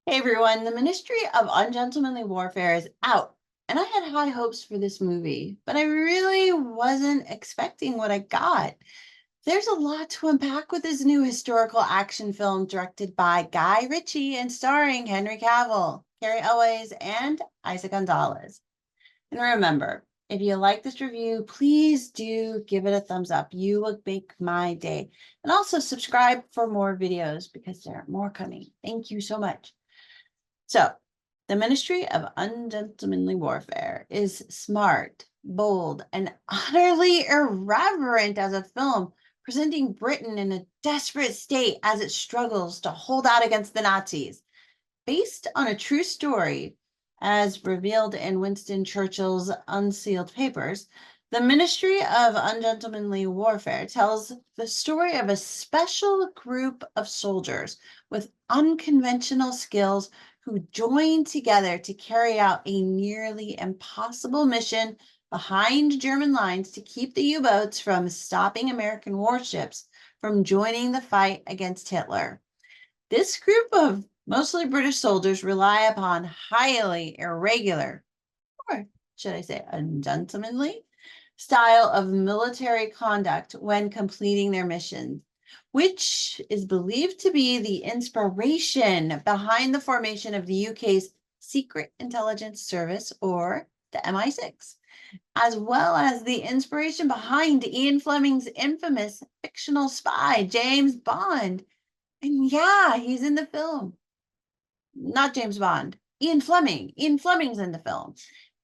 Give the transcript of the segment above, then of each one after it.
Hey everyone, the Ministry of Ungentlemanly Warfare is out, and I had high hopes for this movie, but I really wasn't expecting what I got. There's a lot to unpack with this new historical action film directed by Ritchie and starring Henry Cavill, Cary Elwes, and Eiza Gonzalez. And remember, if you like this review, please do give it a thumbs up. You will make my day. And also subscribe for more videos because there are more coming. Thank you so much. So, the Ministry of Ungentlemanly Warfare is smart, bold, and utterly irreverent as a film, presenting Britain in a desperate state as it struggles to hold out against the Nazis. Based on a true story, as revealed in Winston Churchill's unsealed papers, the Ministry of Ungentlemanly Warfare tells the story of a special group of soldiers with unconventional skills who join together to carry out a nearly impossible mission behind German lines to keep the U-boats from stopping American warships from joining the fight against Hitler. This group of mostly British soldiers rely upon highly irregular, or should I say ungentlemanly, style of military conduct when completing their missions, which is believed to be the inspiration behind the formation of the UK's Secret Intelligence Service, or the MI6, as well as the inspiration behind Ian Fleming's infamous fictional spy, James Bond. And yeah, he's in the film. Not James Bond. Ian Fleming. Ian Fleming's in the film.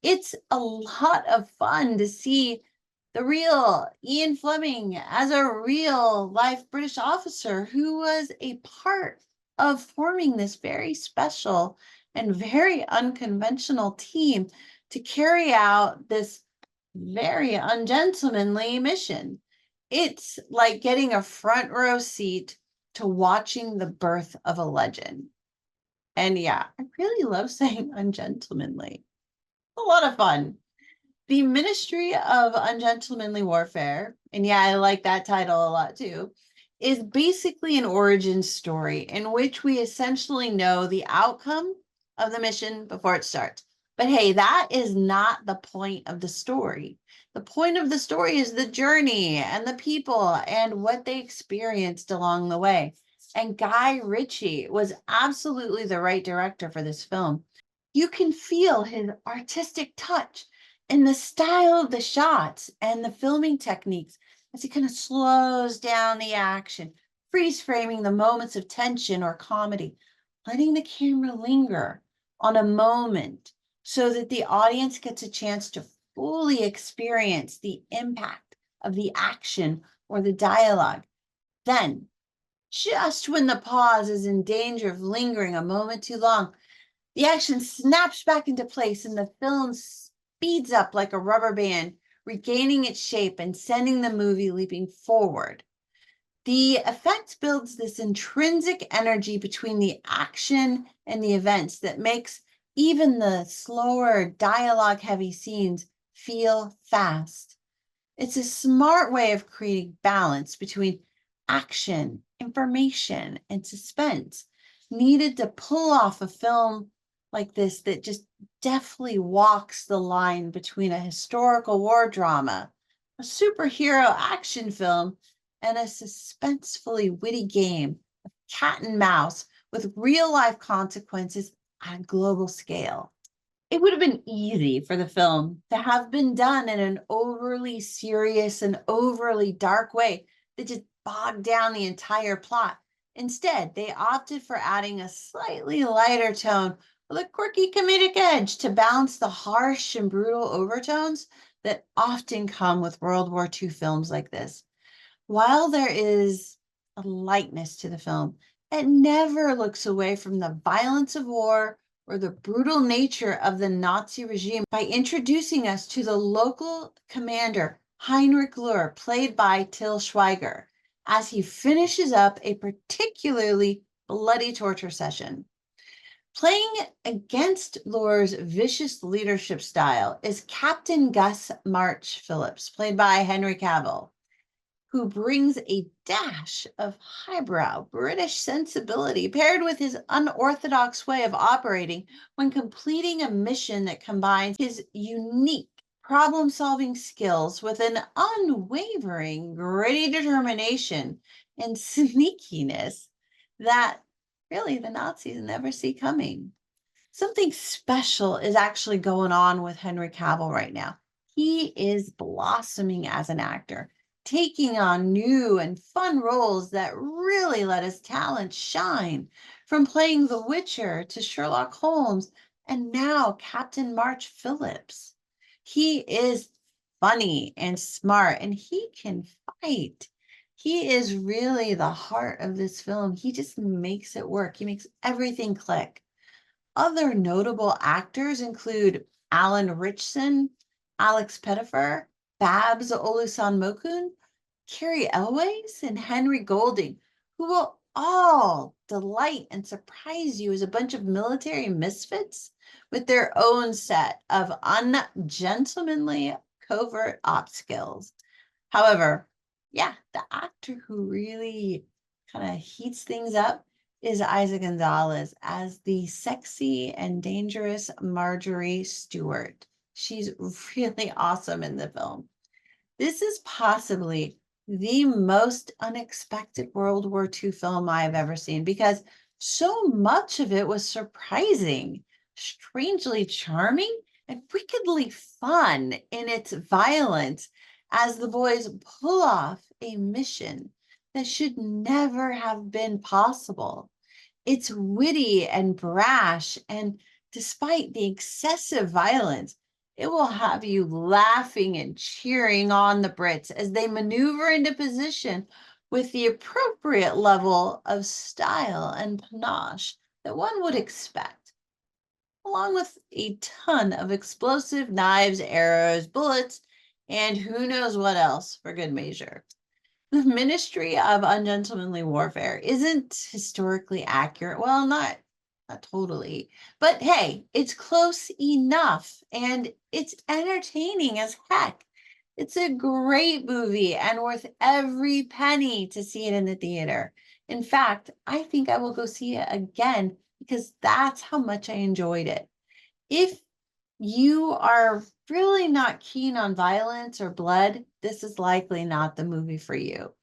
It's a lot of fun to see the real Ian Fleming as a real life British officer who was a part of forming this very special and very unconventional team to carry out this very ungentlemanly mission. It's like getting a front row seat to watching the birth of a legend. And yeah, I really love saying ungentlemanly. A lot of fun. The Ministry of Ungentlemanly Warfare, and yeah, I like that title a lot too, is basically an origin story in which we essentially know the outcome of the mission before it starts. But hey, that is not the point of the story. The point of the story is the journey and the people and what they experienced along the way. And Ritchie was absolutely the right director for this film. You can feel his artistic touch in the style of the shots and the filming techniques as he kind of slows down the action, freeze framing the moments of tension or comedy, letting the camera linger on a moment so that the audience gets a chance to fully experience the impact of the action or the dialogue. Then, just when the pause is in danger of lingering a moment too long, the action snaps back into place and the film speeds up like a rubber band, regaining its shape and sending the movie leaping forward. The effect builds this intrinsic energy between the action and the events that makes even the slower dialogue heavy scenes feel fast. It's a smart way of creating balance between action, information, and suspense needed to pull off a film like this that just deftly walks the line between a historical war drama, a superhero action film, and a suspensefully witty game of cat and mouse with real life consequences on a global scale. It would have been easy for the film to have been done in an overly serious and overly dark way that just bogged down the entire plot. Instead, they opted for adding a slightly lighter tone with a quirky comedic edge to balance the harsh and brutal overtones that often come with World War II films like this. While there is a lightness to the film, it never looks away from the violence of war or the brutal nature of the Nazi regime by introducing us to the local commander, Heinrich Löhr, played by Till Schweiger, as he finishes up a particularly bloody torture session. Playing against Löhr's vicious leadership style is Captain Gus March Phillips, played by Henry Cavill. who brings a dash of highbrow British sensibility paired with his unorthodox way of operating when completing a mission that combines his unique problem-solving skills with an unwavering, gritty determination and sneakiness that really the Nazis never see coming. Something special is actually going on with Henry Cavill right now. He is blossoming as an actor, taking on new and fun roles that really let his talent shine, from playing The Witcher to Sherlock Holmes and now Captain March Phillips. He is funny and smart, and he can fight. He is really the heart of this film. He just makes it work. He makes everything click. Other notable actors include Alan Ritchson, Alex Pettyfer, Babs Olusanmokun, Cary Elwes, and Henry Golding, who will all delight and surprise you as a bunch of military misfits with their own set of ungentlemanly covert ops skills. However, yeah, the actor who really kind of heats things up is Eiza Gonzalez as the sexy and dangerous Marjorie Stewart. She's really awesome in the film. This is possibly the most unexpected World War II film I have ever seen because so much of it was surprising, strangely charming, and wickedly fun in its violence as the boys pull off a mission that should never have been possible. It's witty and brash, and despite the excessive violence, it will have you laughing and cheering on the Brits as they maneuver into position with the appropriate level of style and panache that one would expect, along with a ton of explosive knives, arrows, bullets, and who knows what else for good measure. The Ministry of Ungentlemanly Warfare isn't historically accurate. Well, not totally. But hey, it's close enough and it's entertaining as heck. It's a great movie and worth every penny to see it in the theater. In fact, I think I will go see it again because that's how much I enjoyed it. If you are really not keen on violence or blood, this is likely not the movie for you.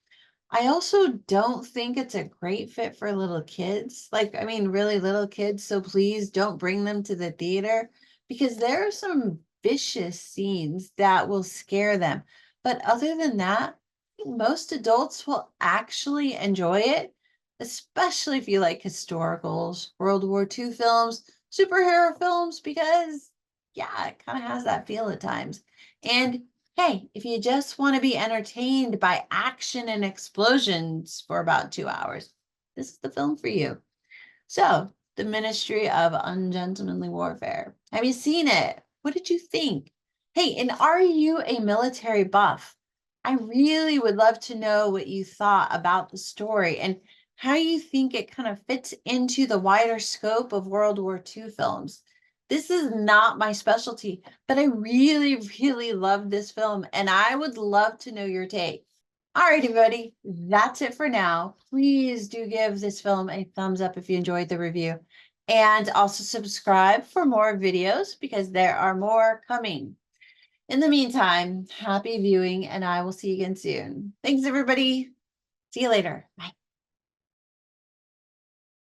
I also don't think it's a great fit for little kids. Like, I mean, really little kids. So please don't bring them to the theater because there are some vicious scenes that will scare them. But other than that, I think most adults will actually enjoy it, especially if you like historicals, World War II films, superhero films, because yeah, it kind of has that feel at times. And hey, if you just want to be entertained by action and explosions for about 2 hours, this is the film for you. So, The Ministry of Ungentlemanly Warfare. Have you seen it? What did you think? Hey, and are you a military buff? I really would love to know what you thought about the story and how you think it kind of fits into the wider scope of World War II films. This is not my specialty, but I really, really love this film, and I would love to know your take. All right, everybody, that's it for now. Please do give this film a thumbs up if you enjoyed the review, and also subscribe for more videos because there are more coming. In the meantime, happy viewing, and I will see you again soon. Thanks, everybody. See you later. Bye.